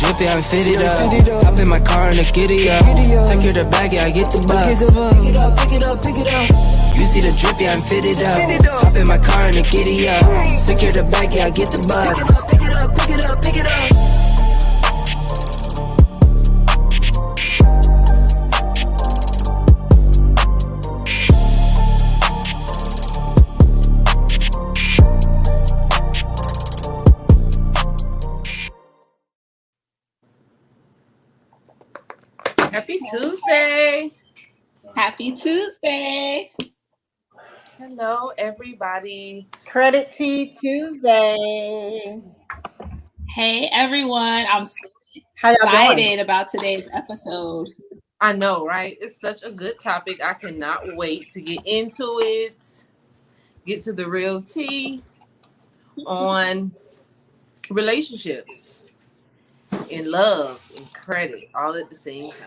drippy, I'm fitted up. Hop in my car and I get it up. Secure the bag, yeah, I get the bus. Pick it up, pick it up, pick it up. You see the drippy, I'm fitted up. Hop in my car and I get it up. Secure the bag, yeah, I get the bus. Pick it up, pick it up, pick it up. Happy Tuesday. Happy Tuesday. Hello, everybody. Credit Tea Tuesday. Hey, everyone. I'm so How y'all excited doing? about today's episode. I know, right? It's such a good topic. I cannot wait to get into it, get to the real tea on relationships, in love, in credit, all at the same time.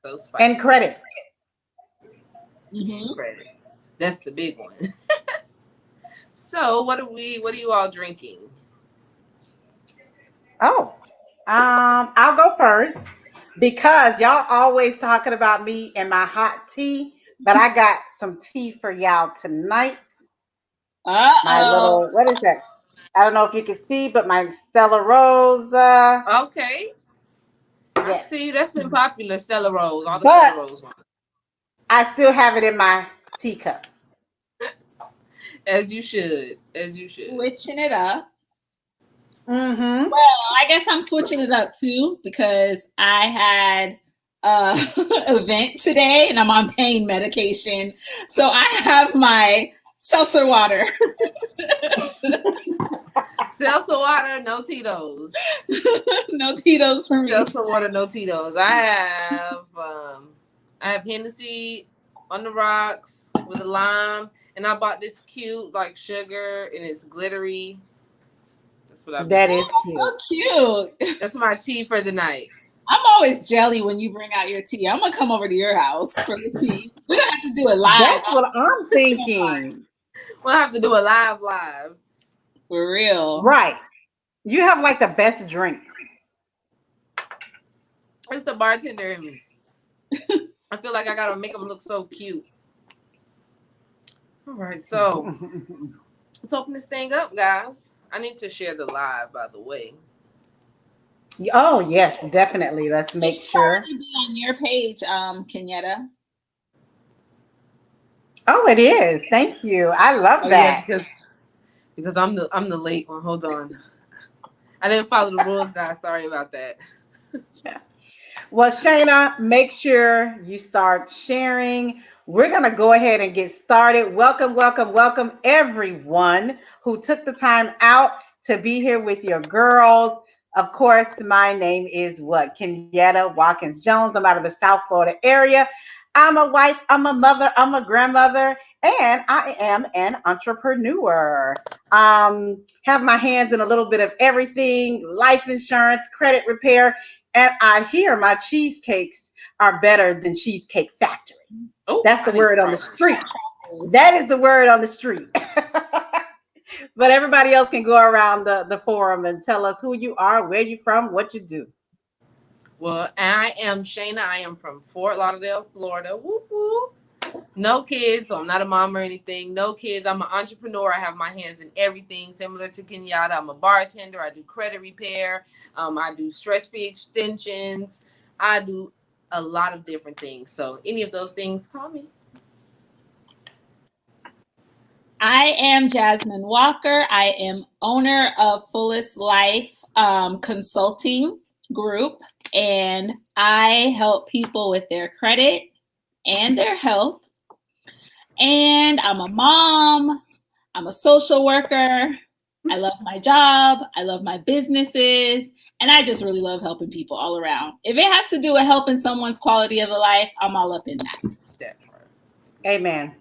So spicy. And credit. Credit. That's the big one. So, what are you all drinking? Oh, I'll go first because y'all always talking about me and my hot tea, but I got some tea for y'all tonight. My little, what is that? I don't know if you can see, but my Stella Rose. Okay. Yes. I see. That's been popular, Stella Rose. All the But Stella Rose ones. I still have it in my teacup. As you should. As you should. Switching it up. Mm-hmm. Well, I guess I'm switching it up too because I had an event today and I'm on pain medication. So I have my seltzer water. Seltzer water, no Tito's. No Tito's for me. Seltzer water, no Tito's. I have Hennessy on the rocks with a lime, and I bought this cute like sugar, and it's glittery. That's what I. That is cute. So cute. That's my tea for the night. I'm always jelly when you bring out your tea. I'm gonna come over to your house for the tea. We don't have to do it live. That's what I'm thinking. We'll have to do a live. For real. Right. You have like the best drinks. It's the bartender in me. I feel like I gotta make them look so cute. All right, so let's open this thing up, guys. I need to share the live, by the way. Oh yes, definitely. Let's make sure. Be on your page, Kenyatta. Oh, it is. Thank you. I love that. Yeah, because I'm the late one. Hold on. I didn't follow the rules, guys. Sorry about that. Well, Shayna, make sure you start sharing. We're going to go ahead and get started. Welcome, welcome, welcome, everyone who took the time out to be here with your girls. Of course, my name is Kenyatta Watkins Jones. I'm out of the South Florida area. I'm a wife, I'm a mother, I'm a grandmother, and I am an entrepreneur. Have my hands in a little bit of everything, life insurance, credit repair, and I hear my cheesecakes are better than Cheesecake Factory. Oh, that's the word on the street. That is the word on the street. But everybody else can go around the forum and tell us who you are, where you're from, what you do. Well, I am Shayna. I am from Fort Lauderdale, Florida. Whoop, whoop. No kids, so I'm not a mom or anything. No kids. I'm an entrepreneur. I have my hands in everything, similar to Kenyatta. I'm a bartender. I do credit repair. I do stress-free extensions. I do a lot of different things. So any of those things, call me. I am Jasmine Walker. I am owner of Fullest Life Consulting Group, and I help people with their credit and their health. And I'm a mom. I'm a social worker. I love my job. I love my businesses. And I just really love helping people all around. If it has to do with helping someone's quality of life, I'm all up in that. Amen.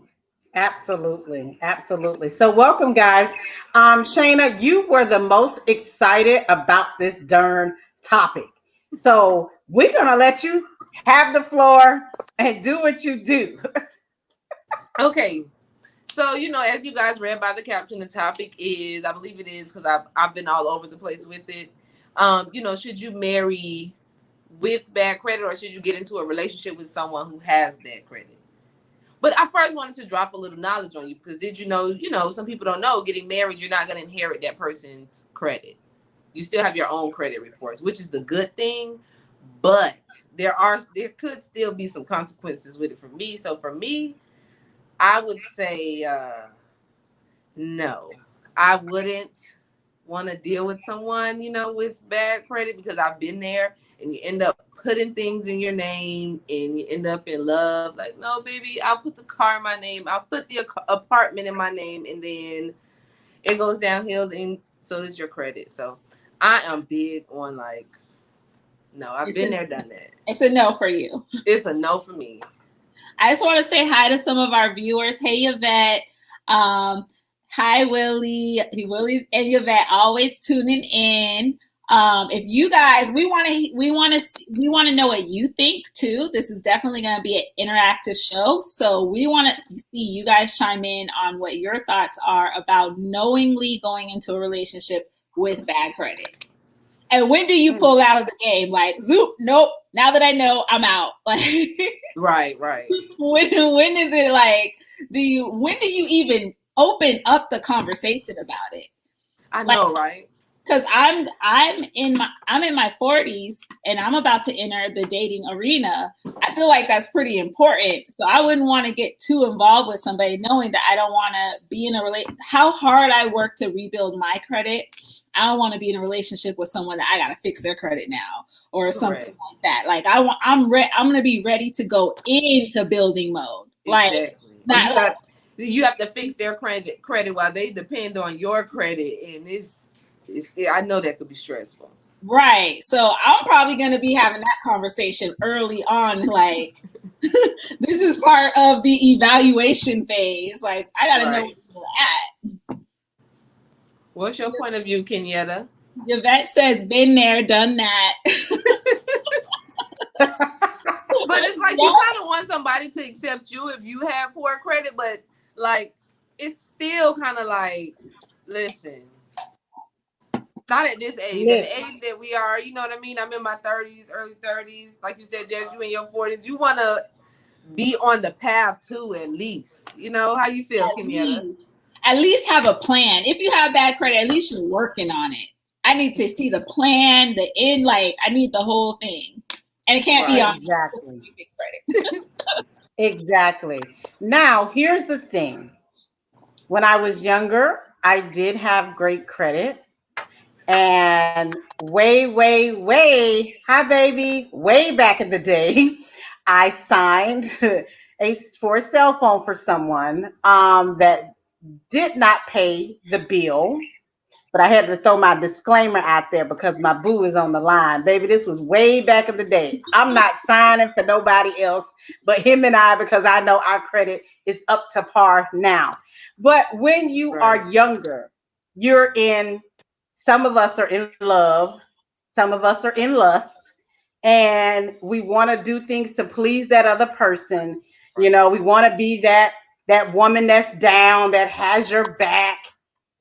Absolutely. Absolutely. So welcome, guys. Shayna, you were the most excited about this darn topic. So we're going to let you have the floor and do what you do. Okay. So, as you guys read by the caption, the topic is, I believe it is, because I've been all over the place with it. Should you marry with bad credit, or should you get into a relationship with someone who has bad credit? But I first wanted to drop a little knowledge on you, because did you know, some people don't know, getting married, you're not going to inherit that person's credit. You still have your own credit reports, which is the good thing. But there could still be some consequences with it for me. So for me, I would say no. I wouldn't want to deal with someone, with bad credit, because I've been there, and you end up putting things in your name and you end up in love. Like, no, baby, I'll put the car in my name. I'll put the apartment in my name, and then it goes downhill, and so does your credit. So I am big on no, I've been there, done that. It's a no for you. It's a no for me. I just want to say hi to some of our viewers. Hey, Yvette. Hi, Willie. Willie's and Yvette always tuning in. If you guys, we want to know what you think too. This is definitely going to be an interactive show, so we want to see you guys chime in on what your thoughts are about knowingly going into a relationship with bad credit. And when do you pull out of the game? Like, zoop, nope. Now that I know, I'm out. Like, right. When is it like? When do you even open up the conversation about it? I know, right? Because I'm in my 40s and I'm about to enter the dating arena. I feel like that's pretty important. So I wouldn't want to get too involved with somebody knowing that I don't want to be in a relationship. How hard I work to rebuild my credit, I don't want to be in a relationship with someone that I got to fix their credit now or something like that. Like I'm going to be ready to go into building mode. Exactly. You have to fix their credit while they depend on your credit, and I know that could be stressful. Right. So I'm probably going to be having that conversation early on. Like, this is part of the evaluation phase. Like, I got to know where you're at. What's your point of view, Kenyatta? Yvette says, been there, done that. But it's like you kind of want somebody to accept you if you have poor credit, but like it's still kind of like, listen, not at this age. At the age that we are, you know what I mean? I'm in my 30s, early 30s. Like you said, Jess, you in your 40s. You want to be on the path too, at least. You know, how you feel, Kenyatta? At least have a plan. If you have bad credit, at least you're working on it. I need to see the plan, the end. Like, I need the whole thing. And it can't be on exactly. credit. Exactly. Now, here's the thing. When I was younger, I did have great credit. And way, hi baby, way back in the day, I signed for a cell phone for someone that did not pay the bill. But I had to throw my disclaimer out there because my boo is on the line. Baby, this was way back in the day. I'm not signing for nobody else but him and I, because I know our credit is up to par now. But when you are younger, some of us are in love, some of us are in lust, and we want to do things to please that other person. You know, we want to be that woman that's down, that has your back.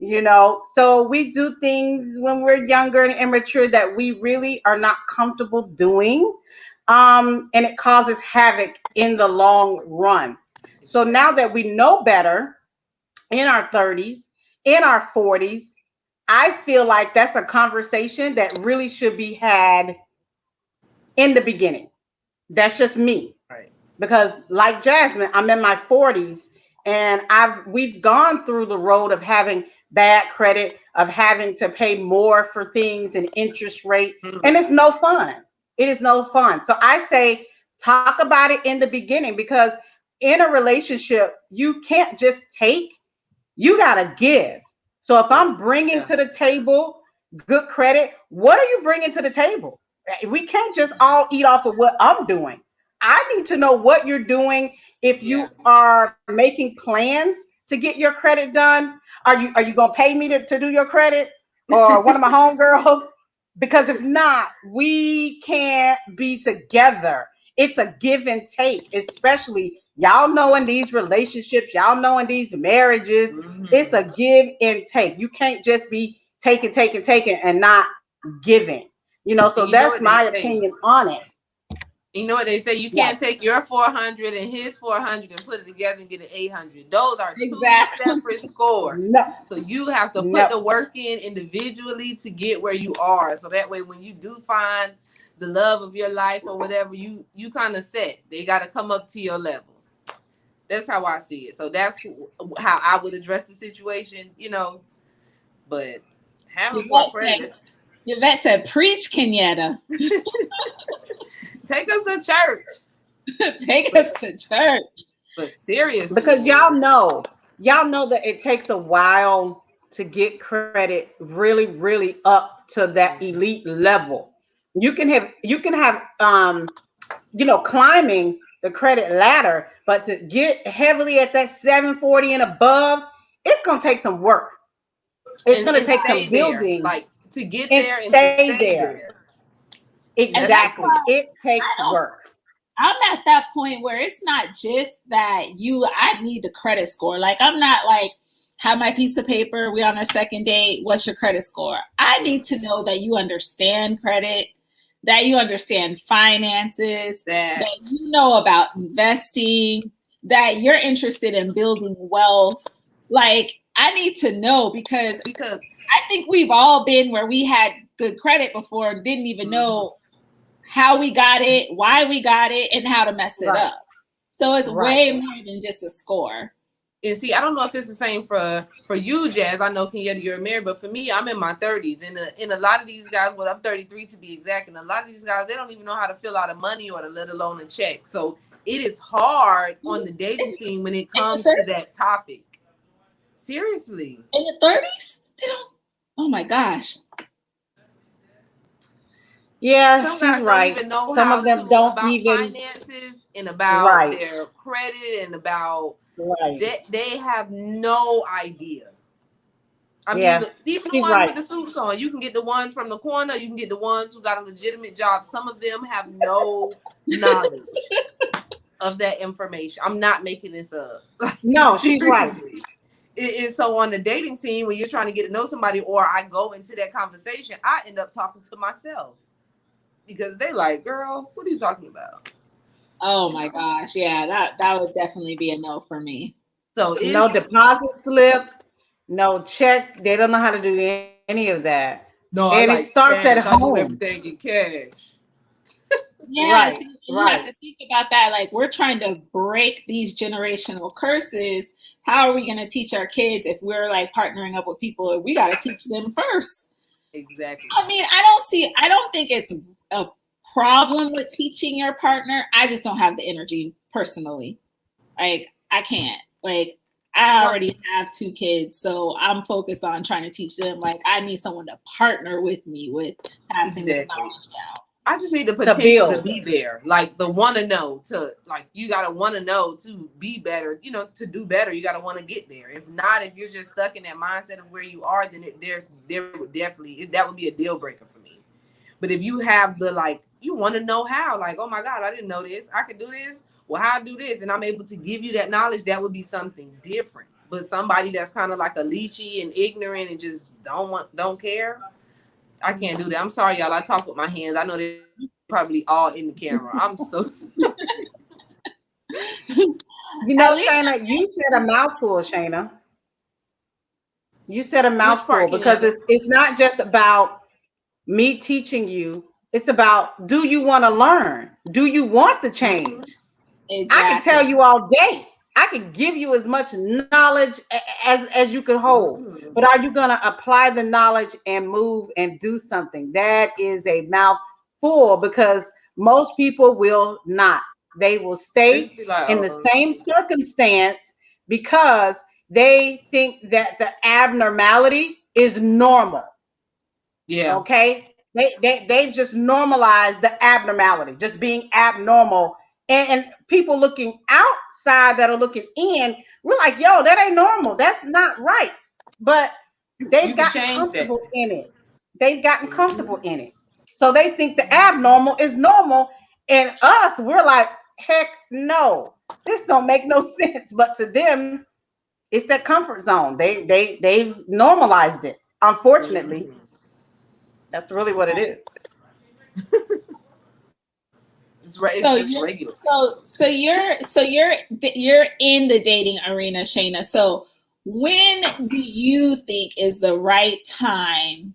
You know, so we do things when we're younger and immature that we really are not comfortable doing. And it causes havoc in the long run. So now that we know better in our 30s, in our 40s, I feel like that's a conversation that really should be had in the beginning. That's just me. Right. Because like Jasmine, I'm in my 40s and we've gone through the road of having bad credit, of having to pay more for things and interest rate. And it's no fun. It is no fun. So I say, talk about it in the beginning, because in a relationship, you can't just take, you got to give. So if I'm bringing to the table good credit, what are you bringing to the table? We can't just all eat off of what I'm doing. I need to know what you're doing. If you are making plans to get your credit done, are you going to pay me to do your credit, or one of my homegirls? Because if not, we can't be together. It's a give and take, especially y'all know in these relationships, y'all know in these marriages, it's a give and take. You can't just be taking and not giving. You know, so You know that's what they my say. opinion on it. You know what they say? You can't take your 400 and his 400 and put it together and get an 800. Those are two Exactly. separate scores. No, So you have to no. put the work in individually to get where you are. So that way, when you do find the love of your life or whatever, you kind of set. They got to come up to your level. That's how I see it. So that's how I would address the situation, you know. But having poor credit, Yvette said, "Preach, Kenyatta. take us to church. Take us to church." But seriously, Because y'all know that it takes a while to get credit really, really up to that elite level. You can have climbing the credit ladder, but to get heavily at that 740 and above, it's gonna take some work. It's gonna and take stay some there. building Like to get and there and to stay stay there. there. Exactly. It takes work. I'm at that point where it's not just that I need the credit score. Like, I'm not like, have my piece of paper, we on our second date, what's your credit score? I need to know that you understand credit, that you understand finances, that you know about investing, that you're interested in building wealth. Like, I need to know because I think we've all been where we had good credit before and didn't even know how we got it, why we got it, and how to mess it up. So it's way more than just a score. And see, I don't know if it's the same for you, Jazz. I know, Kenyatta, you're married, but for me, I'm in my 30s. And a lot of these guys, well, I'm 33 to be exact, and a lot of these guys, they don't even know how to fill out a money order, let alone a check. So it is hard on the dating scene when it comes to that topic. Seriously. In the 30s? They don't. Oh my gosh. Yeah, some she's guys right. don't even know Some how of them to don't about even finances and about their credit and about they have no idea. I mean, even the ones with the suits on, you can get the ones from the corner, you can get the ones who got a legitimate job. Some of them have no knowledge of that information. I'm not making this up. No, she's right. It is so on the dating scene when you're trying to get to know somebody, or I go into that conversation, I end up talking to myself. Because they like, girl, what are you talking about? Oh my gosh, yeah, that would definitely be a no for me. So no deposit slip, no check. They don't know how to do any of that. No, and it starts at home. I do everything in cash. Yeah, you have to think about that. Like, we're trying to break these generational curses. How are we going to teach our kids if we're like partnering up with people? We got to teach them first. Exactly. I mean, I don't think it's a problem with teaching your partner. I just don't have the energy personally. Like, I can't. Like, I already have 2 kids, so I'm focused on trying to teach them. Like, I need someone to partner with me with passing this knowledge down. I just need the potential to be there. Like, the want to know to, like, you got to want to know to be better, you know, to do better. You got to want to get there. If not, if you're just stuck in that mindset of where you are, then that would be a deal breaker for me. But if you have the, like, you want to know how, like, oh my God, I didn't know this. I could do this. Well, how I do this? And I'm able to give you that knowledge, that would be something different. But somebody that's kind of like a leechy and ignorant and just don't care, I can't do that. I'm sorry, y'all. I talk with my hands. I know they're probably all in the camera. I'm so sorry. You know, Shayna, you said a mouthful, Shayna. You said a mouthful because it's not just about me teaching you. It's about, do you want to learn? Do you want the change? Exactly. I can tell you all day. I can give you as much knowledge as you can hold. But are you going to apply the knowledge and move and do something? That is a mouthful, because most people will not. They will stay in the same circumstance because they think that the abnormality is normal. Yeah. Okay. They've just normalized the abnormality, just being abnormal. And people looking outside that are looking in, we're like, yo, that ain't normal. That's not right. But they've gotten comfortable in it. They've gotten comfortable in it. So they think the abnormal is normal. And us, we're like, heck no, this don't make no sense. But to them, it's that comfort zone. They've normalized it, unfortunately. That's really what it is. It's just regular. You're in the dating arena, Shayna. So when do you think is the right time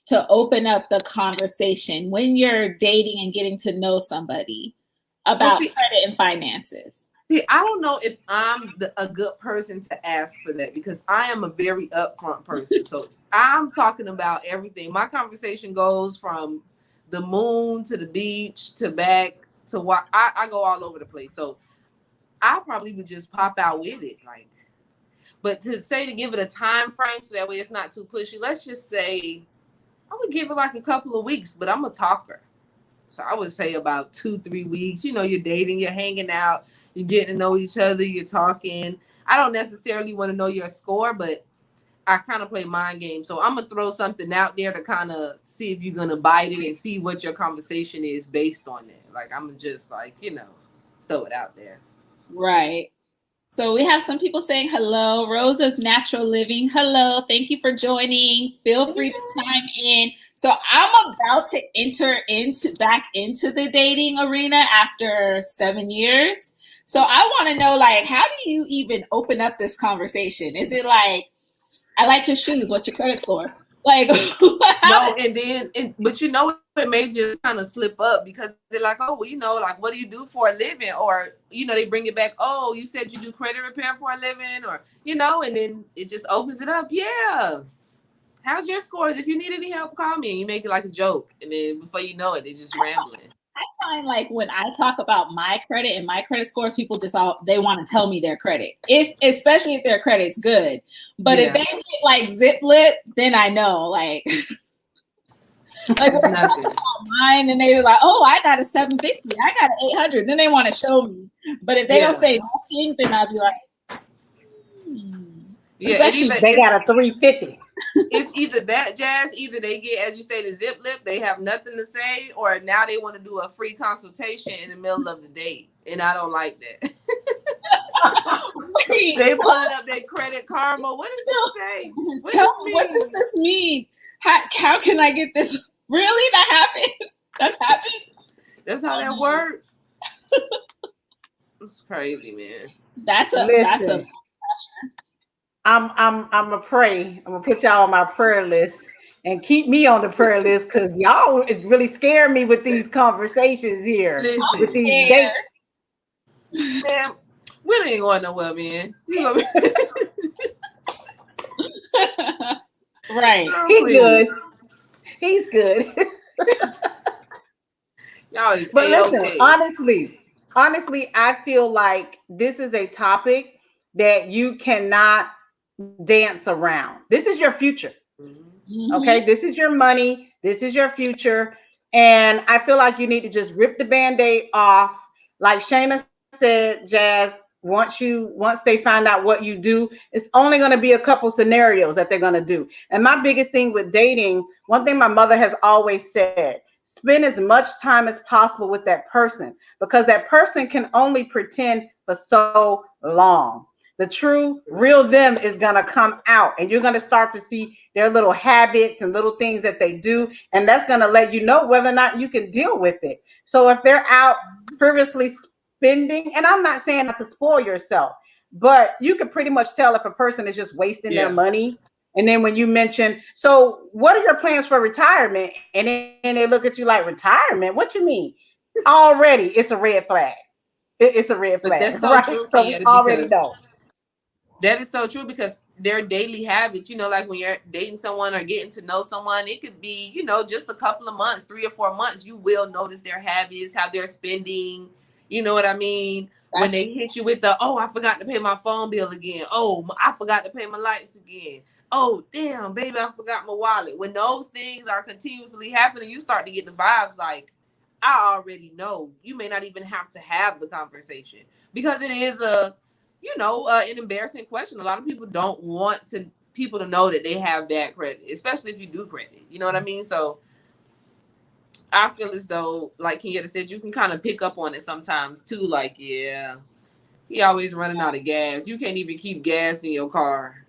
to open up the conversation when you're dating and getting to know somebody about credit and finances? See, I don't know if I'm a good person to ask for that because I am a very upfront person. So I'm talking about everything. My conversation goes from the moon to the beach to back to what I go all over the place. So I probably would just pop out with it. Like, but to give it a time frame so that way it's not too pushy, let's just say I would give it like a couple of weeks, but I'm a talker. So I would say about 2-3 weeks. You know, you're dating, you're hanging out, you're getting to know each other, you're talking. I don't necessarily want to know your score, but I kind of play mind games. So I'm going to throw something out there to kind of see if you're going to bite it and see what your conversation is based on that. Like, I'm going to just like, throw it out there. Right. So we have some people saying hello. Rosa's Natural Living. Hello. Thank you for joining. Feel free to chime in. So I'm about to enter back into the dating arena after 7 years. So I want to know, like, how do you even open up this conversation? Is it like, I like your shoes. What's your credit score? Like, no, but it may just kind of slip up because they're like, oh, well, like, what do you do for a living? Or, they bring it back. Oh, you said you do credit repair for a living, or, and then it just opens it up. Yeah. How's your scores? If you need any help, call me. And you make it like a joke. And then before you know it, they're just rambling. I find like when I talk about my credit and my credit scores, people just they want to tell me their credit, especially if their credit's good. But if they get like zip lip, then I know like like mine, and they were like, oh, I got a 750, I got an 800. Then they want to show me. But if they don't say nothing, then I'll be like, especially if they got a 350. It's either that, Jazz, either they get, as you say, the zip lip, they have nothing to say, or now they want to do a free consultation in the middle of the date. And I don't like that. They pulling up their credit karma. What does this say? What does this mean? How can I get this? Really? That happened? That's happened? That's how that works. It's crazy, man. That's a I'm gonna pray. I'm gonna put y'all on my prayer list and keep me on the prayer list because y'all is really scaring me with these conversations here. With these dates. Man, we ain't going nowhere, man. Right. He's good. Y'all is but listen, honestly, I feel like this is a topic that you cannot dance around. This is your future. Okay, this is your money, this is your future, and I feel like you need to just rip the band-aid off. Like Shayna said, Jazz, once they find out what you do, it's only going to be a couple scenarios that they're going to do. And my biggest thing with dating, one thing my mother has always said, spend as much time as possible with that person, because that person can only pretend for so long. The true, real them is going to come out, and you're going to start to see their little habits and little things that they do. And that's going to let you know whether or not you can deal with it. So if they're out frivolously spending, and I'm not saying not to spoil yourself, but you can pretty much tell if a person is just wasting their money. And then when you mention, so what are your plans for retirement? And then they look at you like, retirement? What you mean? Already, it's a red flag. It's a red flag. But that's so true. So we already know. That is so true because their daily habits, like when you're dating someone or getting to know someone, it could be, just a couple of months, 3 or 4 months, you will notice their habits, how they're spending, you know what I mean? When they hit you with the, oh, I forgot to pay my phone bill again. Oh, I forgot to pay my lights again. Oh, damn, baby, I forgot my wallet. When those things are continuously happening, you start to get the vibes like, I already know. You may not even have to have the conversation because it is an embarrassing question. A lot of people don't want people to know that they have bad credit, especially if you do credit. You know what I mean? So I feel as though, like Kenyatta said, you can kind of pick up on it sometimes too. Like, yeah, he always running out of gas. You can't even keep gas in your car.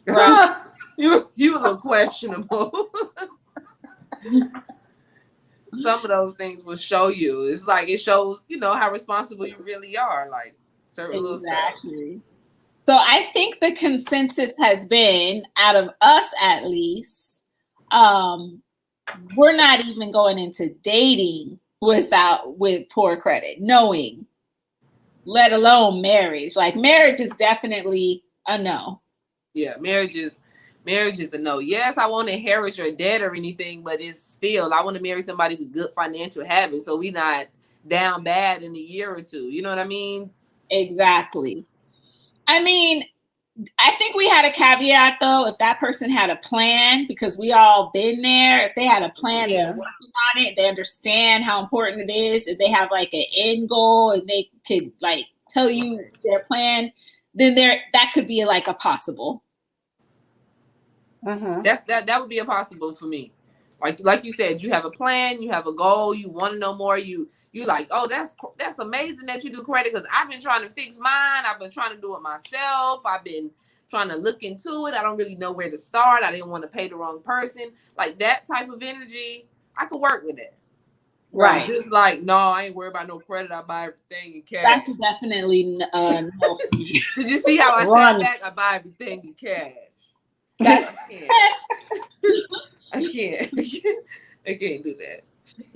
Right. you look questionable. Some of those things will show you. It's like it shows, how responsible you really are. Like certain little stuff. Exactly. So I think the consensus has been, out of us at least, we're not even going into dating with poor credit, knowing, let alone marriage. Like marriage is definitely a no. Yeah, marriage is a no. Yes, I won't inherit your debt or anything, but it's still, I want to marry somebody with good financial habits, so we not down bad in a year or two. You know what I mean? Exactly. I mean, I think we had a caveat though, if that person had a plan, because we all been there. If they had a plan, they're working on it, they understand how important it is. If they have like an end goal and they could like tell you their plan, then that could be like a possible. That would be a possible for me. Like you said, you have a plan, you have a goal, you want to know more. You like, oh, that's amazing that you do credit, because I've been trying to fix mine. I've been trying to do it myself. I've been trying to look into it. I don't really know where to start. I didn't want to pay the wrong person. Like that type of energy, I could work with it. Right. Just like, no, I ain't worried about no credit. I buy everything in cash. That's definitely no for me. Did you see how I sat back? I buy everything in cash. I can't. I can't do that.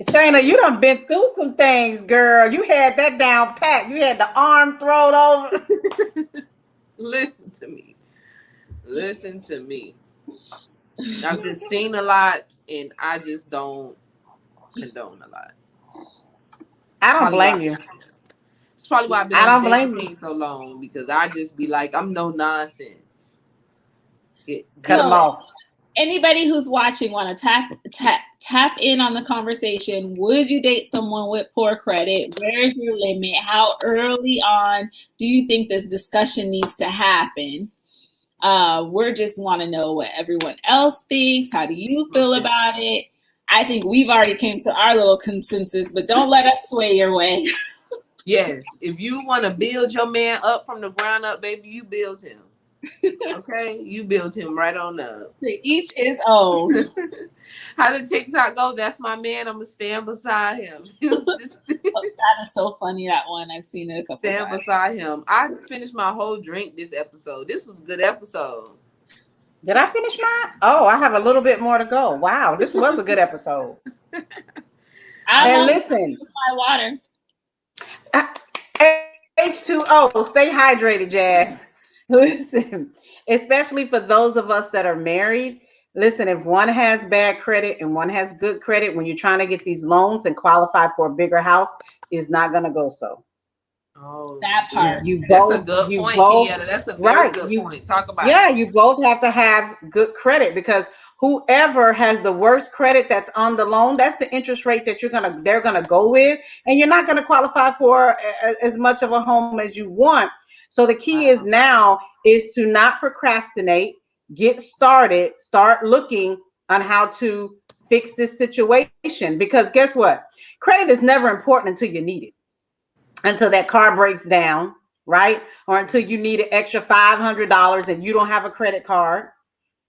Shayna, you done been through some things, girl. You had that down pat. You had the arm thrown over. Listen to me. I've just seen a lot, and I just don't condone a lot. I don't blame you. It's probably why I've been on the dating scene so long, because I just be like, I'm no nonsense. Cut them off. Anybody who's watching want to tap in on the conversation. Would you date someone with poor credit? Where's your limit? How early on do you think this discussion needs to happen? We just want to know what everyone else thinks. How do you feel about it? I think we've already came to our little consensus, but don't let us sway your way. Yes, if you want to build your man up from the ground up, baby, you build him. Okay, you build him right on up. To each his own. How did TikTok go? That's my man. I'm gonna stand beside him. That is so funny. That one, I've seen it a couple times. Stand beside him. I finished my whole drink this episode. This was a good episode. Did I finish mine? Oh, I have a little bit more to go. Wow, this was a good episode. And listen, my water. H2O. Stay hydrated, Jazz. Listen, especially for those of us that are married, listen, if one has bad credit and one has good credit, when you're trying to get these loans and qualify for a bigger house, is not going to go so. Oh, that part. That's a good point, Kiana. That's a very good point. Talk about it. Yeah, you both have to have good credit, because whoever has the worst credit that's on the loan, that's the interest rate that they're gonna go with, and you're not gonna qualify for as much of a home as you want. So the key is now is to not procrastinate, get started, start looking on how to fix this situation, because guess what? Credit is never important until you need it. Until that car breaks down, right? Or until you need an extra $500 and you don't have a credit card.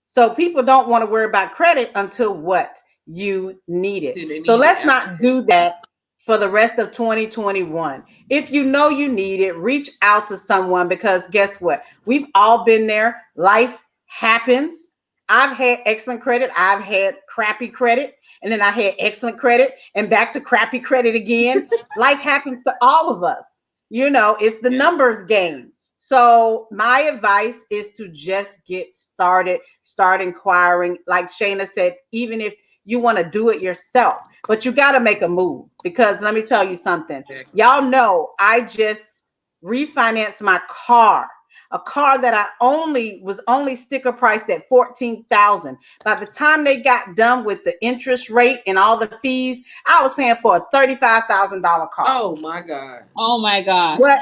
So people don't want to worry about credit until what? You need it. So let's not do that for the rest of 2021. If you know you need it, reach out to someone, because guess what? We've all been there. Life happens. I've had excellent credit. I've had crappy credit. And then I had excellent credit and back to crappy credit again. Life happens to all of us. It's the numbers game. So my advice is to just get started, start inquiring. Like Shayna said, even if you want to do it yourself, but you got to make a move, because let me tell you something. Y'all know I just refinanced my car. A car that was only sticker priced at $14,000. By the time they got done with the interest rate and all the fees, I was paying for a $35,000 car. Oh my God. Oh my gosh. What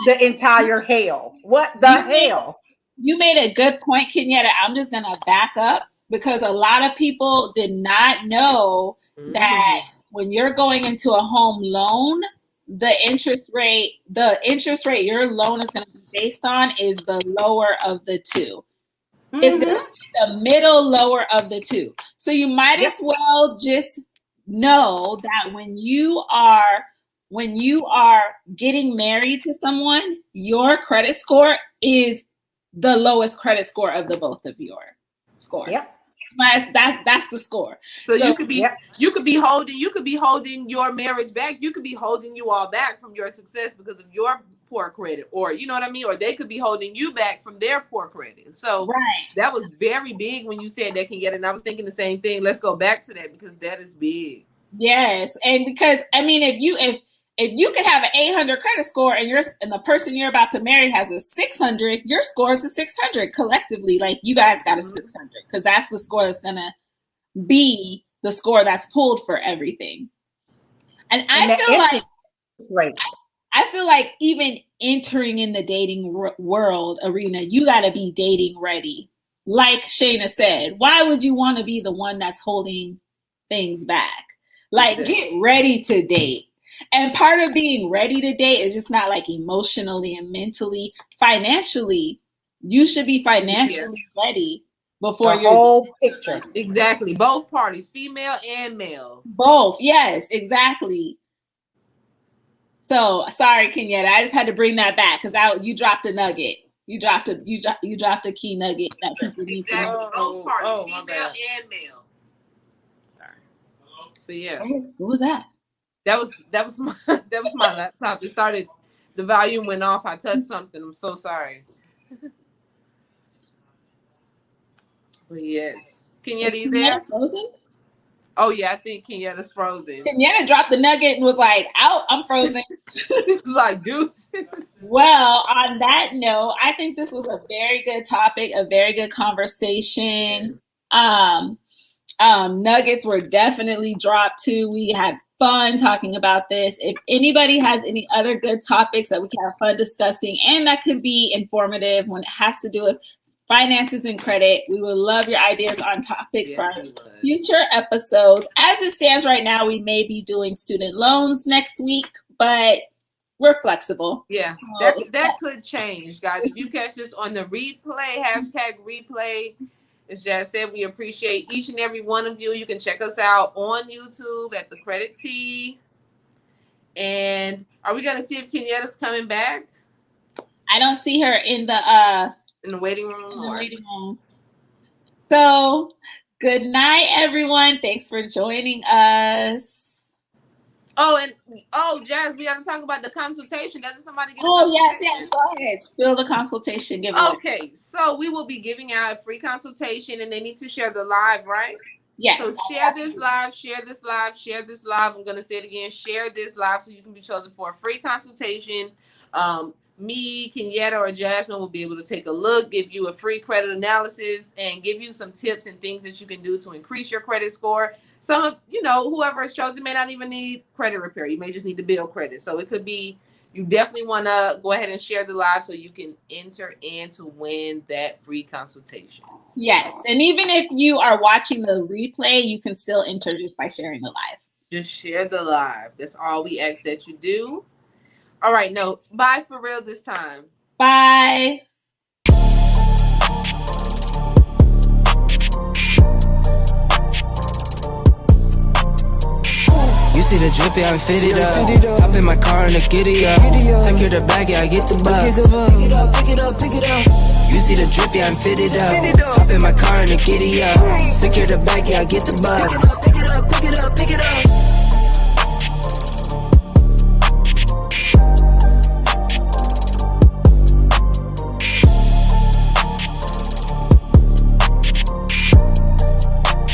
the entire hell? What the hell? You made a good point, Kenyatta. I'm just gonna back up, because a lot of people did not know that when you're going into a home loan, the interest rate your loan is going to be based on is the lower of the two. It's going to be the middle lower of the two. So you might as well just know that when you are getting married to someone, your credit score is the lowest credit score of the both of your score. Yep. That's the score. So you could be holding your marriage back. You could be holding you all back from your success because of your poor credit, or you know what I mean, or they could be holding you back from their poor credit. So that was very big when you said that, Kenyatta, and I was thinking the same thing. Let's go back to that because that is big. Yes, and because I mean, if you could have an 800 credit score and the person you're about to marry has a 600, your score is a 600 collectively. Like you guys got a 600 because that's the score that's gonna be the score that's pulled for everything. And I feel like even entering in the dating world arena, you got to be dating ready. Like Shayna said, why would you want to be the one that's holding things back? Like get ready to date. And part of being ready to date is just not like emotionally and mentally, financially. You should be financially ready before your whole picture. Exactly. Both parties, female and male. Both. Yes, exactly. So sorry, Kenyatta. I just had to bring that back because you dropped a nugget. You dropped a key nugget that people need to know. Both parties, female and male. Sorry. But yeah. What was that? That was my laptop. It started, the volume went off. I touched something. I'm so sorry. But yes. Kenyatta, you there? Frozen? Oh yeah, I think Kenyatta's frozen. Kenyatta dropped the nugget and was like, out, I'm frozen. It was like deuces. Well, on that note, I think this was a very good topic, a very good conversation. Nuggets were definitely dropped too. We had fun talking about this. If anybody has any other good topics that we can have fun discussing and that could be informative when it has to do with finances and credit, we would love your ideas on topics for our future episodes. As it stands right now, we may be doing student loans next week, but we're flexible. Yeah, that could change, guys. If you catch this on the replay, #replay, as Jazz said, we appreciate each and every one of you. You can check us out on YouTube at The Credit Tea. And are we going to see if Kenyatta's coming back? I don't see her in the waiting room. So, good night, everyone. Thanks for joining us. Jazz, we got to talk about the consultation. Doesn't somebody get? Yes. Go ahead. Spill the consultation. Give it. Okay, so we will be giving out a free consultation, and they need to share the live, right? Yes. So share this live. I'm gonna say it again. Share this live so you can be chosen for a free consultation. Me, Kenyatta, or Jasmine will be able to take a look, give you a free credit analysis, and give you some tips and things that you can do to increase your credit score. Some of, whoever is chosen may not even need credit repair. You may just need to build credit. So it could be, you definitely want to go ahead and share the live so you can enter in to win that free consultation. Yes. And even if you are watching the replay, you can still enter just by sharing the live. Just share the live. That's all we ask that you do. All right, no, bye for real this time. Bye. You see the drippy, I'm fitted up. Hop in my car and I get it up. Secure the bag, yeah, I get the bus. Pick it up. You see the drippy, I'm fitted up. Hop in my car and I get it up. Secure the bag, yeah, I get the bus. Pick it up.